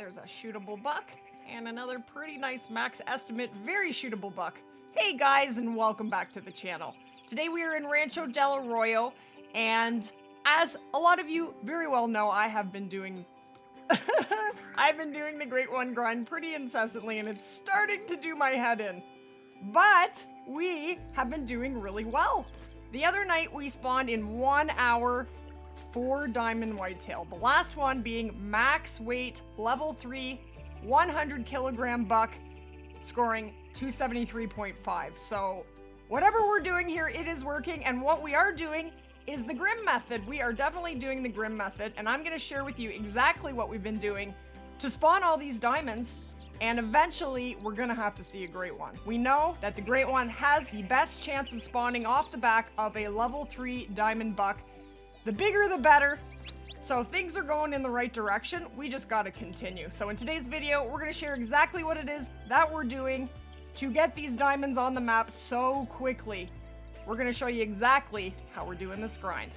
there's a shootable buck and another pretty nice max estimate, very shootable buck. Hey guys, and welcome back to the channel. Today we are in Rancho del Arroyo, and as a lot of you very well know, I have been doing I've been doing the Great One grind pretty incessantly, and it's starting to do my head in. But we have been doing really well. The other night we spawned in 1 hour 4 diamond whitetail. The last one being max weight, level 3, 100 kilogram buck, scoring 273.5. So whatever we're doing here, it is working. And what we are doing is the Grim method. We are definitely doing the Grim method, and I'm going to share with you exactly what we've been doing to spawn all these diamonds, and eventually we're going to have to see a Great One. We know that the Great One has the best chance of spawning off the back of a level 3 diamond buck. The bigger the better. So things are going in the right direction. We just got to continue. So in today's video, we're going to share exactly what it is that we're doing to get these diamonds on the map so quickly. We're going to show you exactly how we're doing this grind.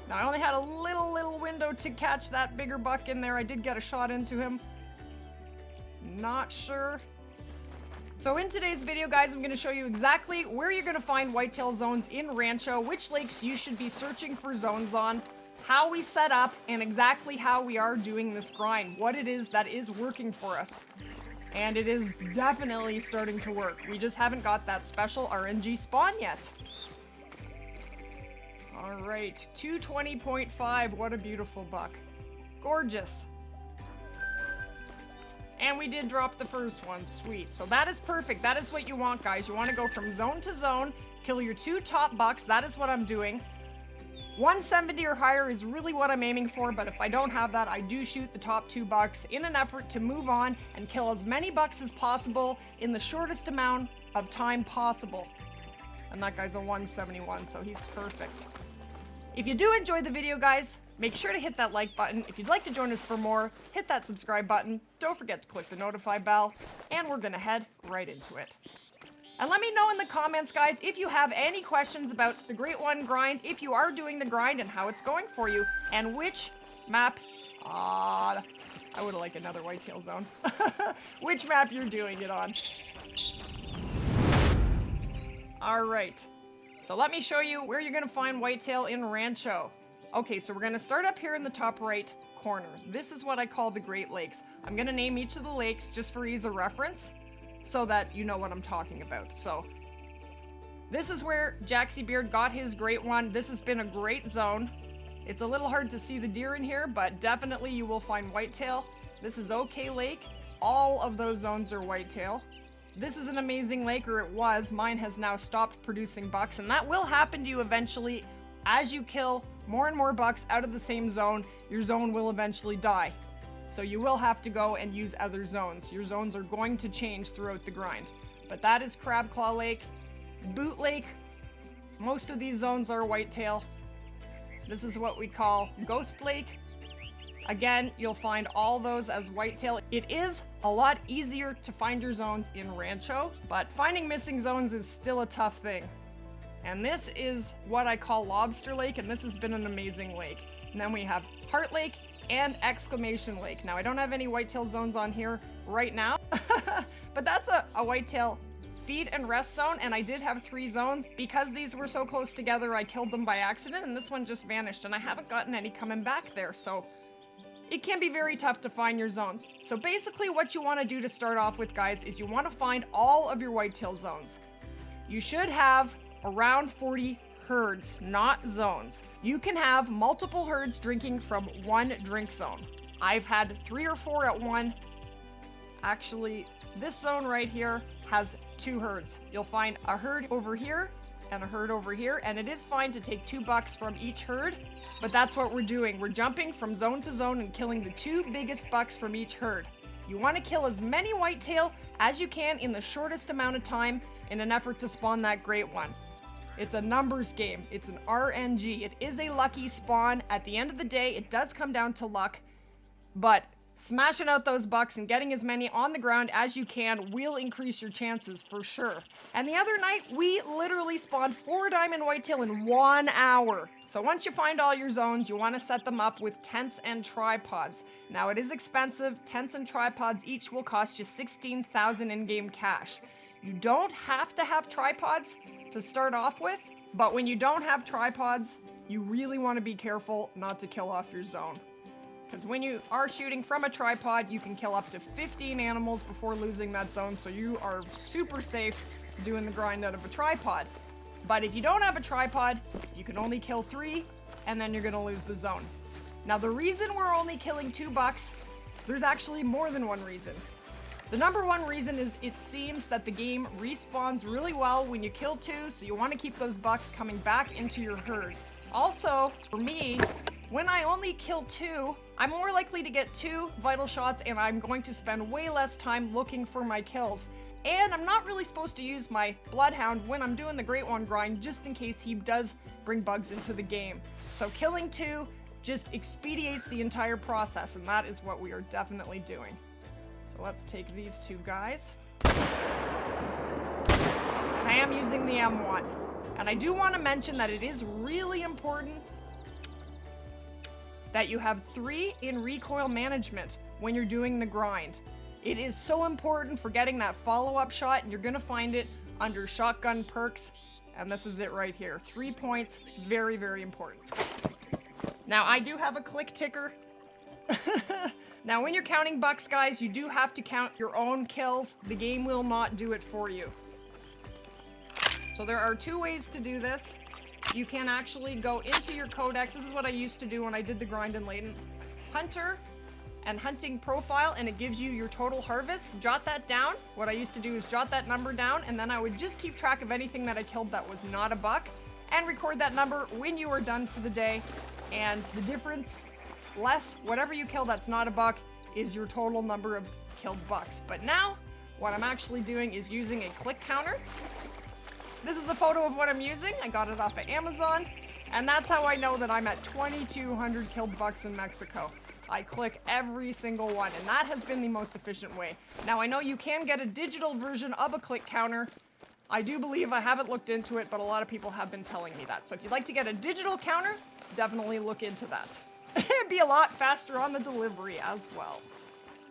Now, I only had a little window to catch that bigger buck in there. I did get a shot into him. Not sure. So in today's video, guys, I'm going to show you exactly where you're going to find whitetail zones in Rancho, which lakes you should be searching for zones on, how we set up, and exactly how we are doing this grind, what it is that is working for us. And it is definitely starting to work. We just haven't got that special RNG spawn yet. All right, 220.5, what a beautiful buck. Gorgeous. And we did drop the first one, sweet. So that is perfect. That is what you want, guys. You want to go from zone to zone, kill your 2 top bucks. That is what I'm doing. 170 or higher is really what I'm aiming for, but if I don't have that, I do shoot the top 2 bucks in an effort to move on and kill as many bucks as possible in the shortest amount of time possible. And that guy's a 171, so he's perfect. If you do enjoy the video, guys, make sure to hit that like button. If you'd like to join us for more, hit that subscribe button. Don't forget to click the notify bell, and we're gonna head right into it. And let me know in the comments, guys, if you have any questions about the Great One grind, if you are doing the grind and how it's going for you, and which map, I would like another whitetail zone, which map you're doing it on. All right. So let me show you where you're going to find whitetail in Rancho. Okay, so we're going to start up here in the top right corner. This is what I call the Great Lakes. I'm going to name each of the lakes just for ease of reference so that you know what I'm talking about. So this is where Jaxie Beard got his Great One. This has been a great zone. It's a little hard to see the deer in here, but definitely you will find whitetail. This is OK Lake. All of those zones are whitetail. This is an amazing lake, or it was. Mine has now stopped producing bucks, and that will happen to you eventually. As you kill more and more bucks out of the same zone, your zone will eventually die. So you will have to go and use other zones. Your zones are going to change throughout the grind. But that is Crab Claw Lake. Boot Lake, most of these zones are whitetail. This is what we call Ghost Lake. Again, you'll find all those as whitetail. It is a lot easier to find your zones in Rancho, but finding missing zones is still a tough thing. And this is what I call Lobster Lake, and this has been an amazing lake. And then we have Heart Lake and Exclamation Lake. Now, I don't have any whitetail zones on here right now, but that's a whitetail feed and rest zone, and I did have 3 zones. Because these were so close together, I killed them by accident, and this one just vanished, and I haven't gotten any coming back there, so it can be very tough to find your zones. So basically what you want to do to start off with, guys, is you want to find all of your whitetail zones. You should have around 40 herds, not zones. You can have multiple herds drinking from one drink zone. I've had 3 or 4 at one. Actually, this zone right here has 2 herds. You'll find a herd over here and a herd over here, and it is fine to take 2 bucks from each herd. But that's what we're doing. We're jumping from zone to zone and killing the 2 biggest bucks from each herd. You want to kill as many whitetail as you can in the shortest amount of time in an effort to spawn that Great One. It's a numbers game. It's an RNG. It is a lucky spawn. At the end of the day, it does come down to luck. But Smashing out those bucks and getting as many on the ground as you can will increase your chances for sure. And the other night, we literally spawned 4 diamond whitetail in 1 hour. So once you find all your zones, you want to set them up with tents and tripods. Now it is expensive. Tents and tripods each will cost you 16,000 in-game cash. You don't have to have tripods to start off with, but when you don't have tripods, you really want to be careful not to kill off your zone. Because when you are shooting from a tripod, you can kill up to 15 animals before losing that zone, so you are super safe doing the grind out of a tripod. But if you don't have a tripod, you can only kill 3, and then you're going to lose the zone. Now, the reason we're only killing 2 bucks, there's actually more than one reason. The number one reason is it seems that the game respawns really well when you kill 2, so you want to keep those bucks coming back into your herds. Also, for me, when I only kill 2, I'm more likely to get 2 vital shots, and I'm going to spend way less time looking for my kills. And I'm not really supposed to use my Bloodhound when I'm doing the Great One grind, just in case he does bring bugs into the game. So killing 2 just expedites the entire process, and that is what we are definitely doing. So let's take these 2 guys. And I am using the M1. And I do want to mention that it is really important that you have 3 in recoil management when you're doing the grind. It is so important for getting that follow-up shot, and you're gonna find it under shotgun perks, and this is it right here. 3 points, very, very important. Now, I do have a click ticker. Now, when you're counting bucks, guys, you do have to count your own kills. The game will not do it for you. So there are 2 ways to do this. You can actually go into your codex. This is what I used to do when I did the grind in Layton. Hunter and hunting profile, and it gives you your total harvest. Jot that down. What I used to do is jot that number down, and then I would just keep track of anything that I killed that was not a buck, and record that number when you are done for the day. And the difference, less whatever you kill that's not a buck, is your total number of killed bucks. But now, what I'm actually doing is using a click counter. This is a photo of what I'm using. I got it off of Amazon, and that's how I know that I'm at 2,200 killed bucks in Mexico. I click every single one, and that has been the most efficient way. Now, I know you can get a digital version of a click counter. I do believe, I haven't looked into it, but a lot of people have been telling me that. So if you'd like to get a digital counter, definitely look into that. It'd be a lot faster on the delivery as well.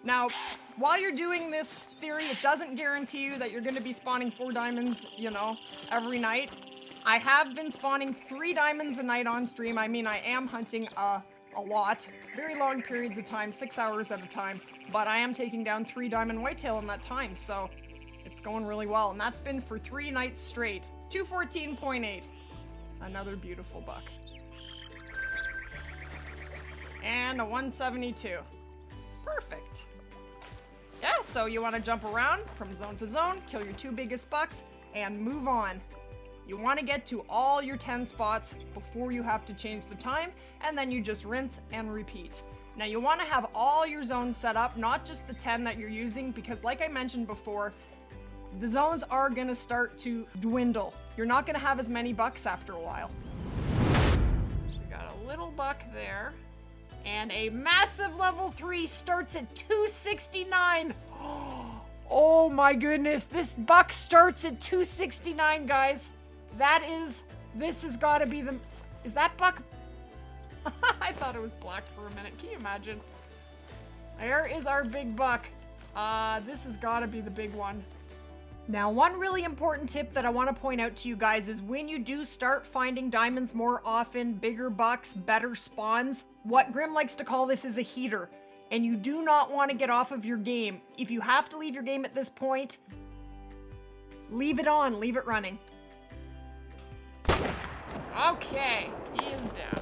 Now, while you're doing this theory, it doesn't guarantee you that you're going to be spawning 4 diamonds, you know, every night. I have been spawning 3 diamonds a night on stream. I mean, I am hunting a lot, very long periods of time, 6 hours at a time, but I am taking down 3 diamond whitetail in that time, so it's going really well. And that's been for 3 nights straight. 214.8. Another beautiful buck. And a 172. Perfect. Yeah, so you want to jump around from zone to zone, kill your 2 biggest bucks, and move on. You want to get to all your 10 spots before you have to change the time, and then you just rinse and repeat. Now, you want to have all your zones set up, not just the 10 that you're using, because like I mentioned before, the zones are going to start to dwindle. You're not going to have as many bucks after a while. We got a little buck there. And a massive level 3 starts at 269. Oh my goodness, this buck starts at 269, guys. This has got to be the, is that buck? I thought it was black for a minute. Can you imagine? There is our big buck. This has got to be the big one. Now, one really important tip that I want to point out to you guys is when you do start finding diamonds more often, bigger bucks, better spawns, what Grim likes to call this is a heater. And you do not want to get off of your game. If you have to leave your game at this point, leave it on, leave it running. Okay, he is down.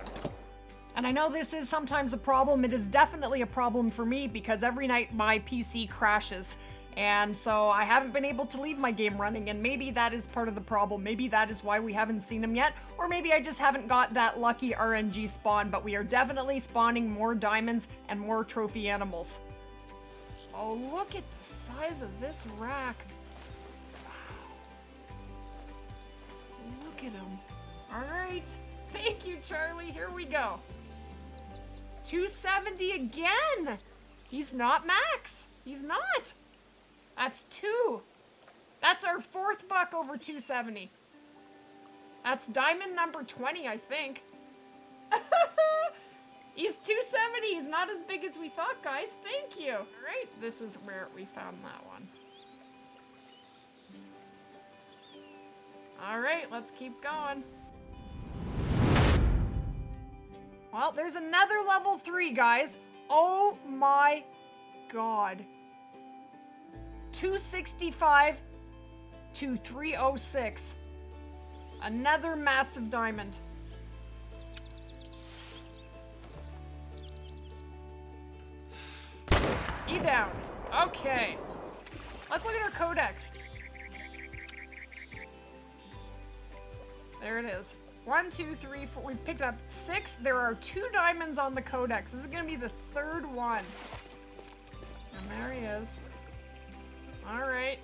And I know this is sometimes a problem. It is definitely a problem for me because every night my PC crashes. And so I haven't been able to leave my game running, and maybe that is part of the problem. Maybe that is why we haven't seen him yet, or maybe I just haven't got that lucky RNG spawn, but we are definitely spawning more diamonds and more trophy animals. Oh, look at the size of this rack. Wow. Look at him. All right. Thank you, Charlie. Here we go. 270 again. He's not max. He's not. That's 2. That's our 4th buck over 270. That's diamond number 20, I think. He's 270. He's not as big as we thought, guys. Thank you. All right, this is where we found that one. All right, let's keep going. Well, there's another level 3, guys. Oh my God. 265 to 306. Another massive diamond. E down. Okay. Let's look at our codex. There it is. 1, 2, 3, 4. We've picked up 6. There are 2 diamonds on the codex. This is going to be the 3rd one. And there he is. All right.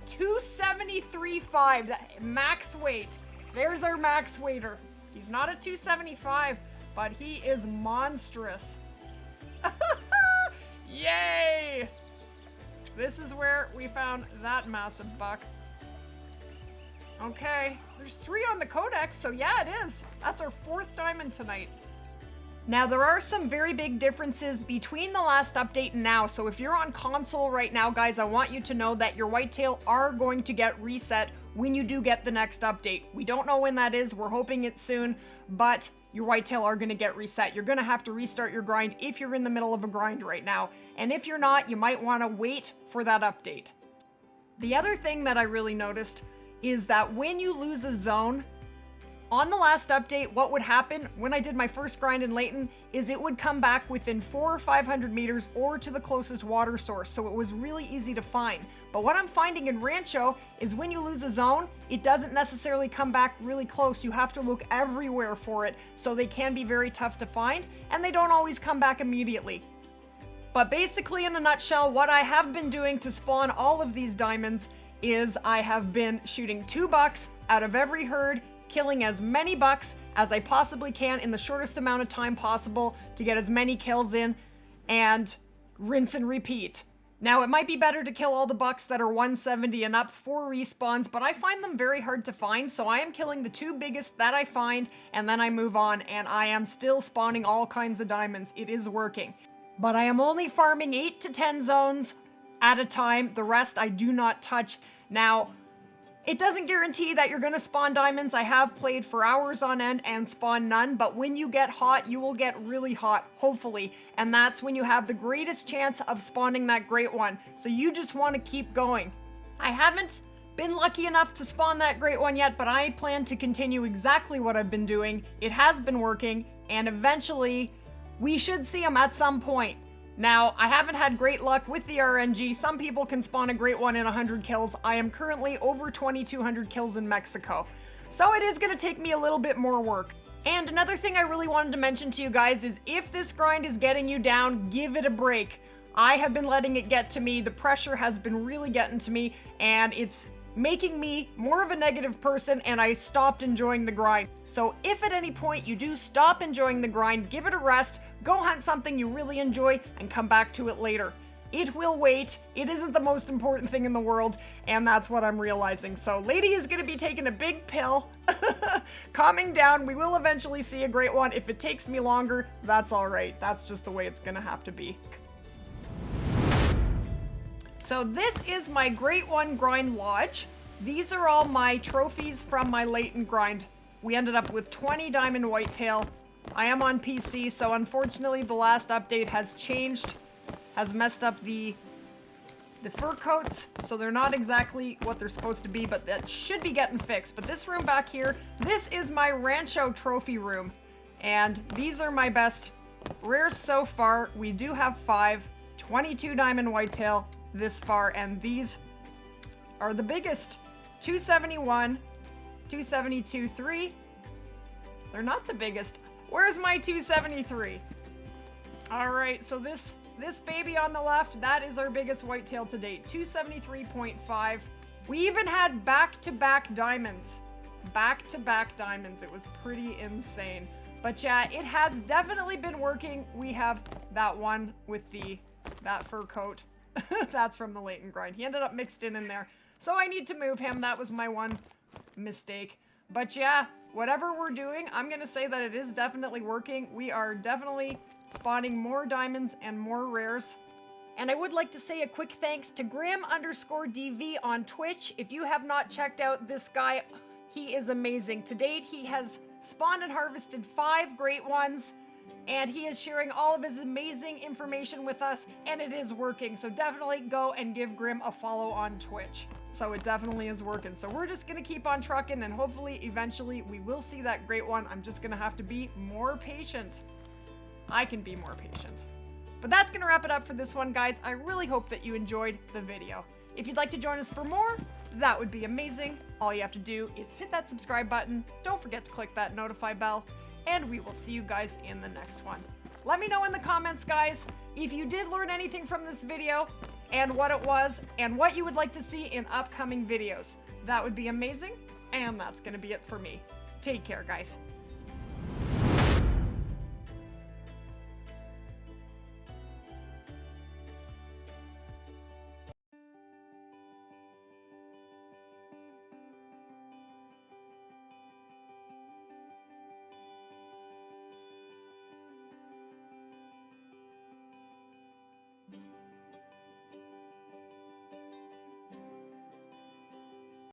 273.5. Max weight. There's our max waiter. He's not a 275, but he is monstrous. Yay! This is where we found that massive buck. Okay, there's 3 on the codex, so yeah, it is. That's our 4th diamond tonight. Now, there are some very big differences between the last update and now, so if you're on console right now, guys, I want you to know that your whitetail are going to get reset when you do get the next update. We don't know when that is, we're hoping it's soon, but your whitetail are going to get reset. You're going to have to restart your grind if you're in the middle of a grind right now, and if you're not, you might want to wait for that update. The other thing that I really noticed is that when you lose a zone, on the last update, what would happen when I did my first grind in Layton is it would come back within 400 or 500 meters or to the closest water source, so it was really easy to find. But what I'm finding in Rancho is when you lose a zone, it doesn't necessarily come back really close. You have to look everywhere for it, so they can be very tough to find, and they don't always come back immediately. But basically, in a nutshell, what I have been doing to spawn all of these diamonds is I have been shooting 2 bucks out of every herd, killing as many bucks as I possibly can in the shortest amount of time possible to get as many kills in, and rinse and repeat. Now, it might be better to kill all the bucks that are 170 and up for respawns, but I find them very hard to find, so I am killing the 2 biggest that I find, and then I move on, and I am still spawning all kinds of diamonds. It is working. But I am only farming 8 to 10 zones at a time. The rest I do not touch. Now, it doesn't guarantee that you're gonna spawn diamonds. I have played for hours on end and spawn none, but when you get hot, you will get really hot, hopefully, and that's when you have the greatest chance of spawning that great one. So you just want to keep going. I haven't been lucky enough to spawn that great one yet, but I plan to continue exactly what I've been doing. It has been working, and eventually we should see them at some point. Now, I haven't had great luck with the RNG. Some people can spawn a great one in 100 kills. I am currently over 2,200 kills in Mexico. So it is going to take me a little bit more work. And another thing I really wanted to mention to you guys is if this grind is getting you down, give it a break. I have been letting it get to me. The pressure has been really getting to me, and it's making me more of a negative person, and I stopped enjoying the grind. So if at any point you do stop enjoying the grind, give it a rest, go hunt something you really enjoy, and come back to it later. It will wait. It isn't the most important thing in the world, and that's what I'm realizing. So Lady is going to be taking a big pill, calming down. We will eventually see a great one. If it takes me longer, that's all right. That's just the way it's going to have to be. So this is my Great One Grind Lodge. These are all my trophies from my Layton grind. We ended up with 20 diamond whitetail. I am on PC, so unfortunately the last update has changed, has messed up the fur coats, so they're not exactly what they're supposed to be, but that should be getting fixed. But this room back here, this is my Rancho trophy room, and these are my best rares so far. We do have 22 diamond whitetail this far, and these are the biggest. 271, 272, 3. They're not the biggest. Where's my 273? All right, so this baby on the left, that is our biggest whitetail to date, 273.5. We even had back-to-back diamonds. Back-to-back diamonds. It was pretty insane. But yeah, it has definitely been working. We have that one with that fur coat. That's from the latent grind. He ended up mixed in there. So I need to move him. That was my one mistake. But yeah, whatever we're doing, I'm going to say that it is definitely working. We are definitely spawning more diamonds and more rares. And I would like to say a quick thanks to Graham_DV on Twitch. If you have not checked out this guy, he is amazing. To date, he has spawned and harvested 5 great ones, and he is sharing all of his amazing information with us, and it is working. So definitely go and give Grim a follow on Twitch. So it definitely is working. So we're just gonna keep on trucking, and hopefully eventually we will see that great one. I'm just gonna have to be more patient. I can be more patient. But that's gonna wrap it up for this one, guys. I really hope that you enjoyed the video. If you'd like to join us for more, that would be amazing. All you have to do is hit that subscribe button. Don't forget to click that notify bell, and we will see you guys in the next one. Let me know in the comments, guys, if you did learn anything from this video and what it was and what you would like to see in upcoming videos. That would be amazing, and that's gonna be it for me. Take care, guys.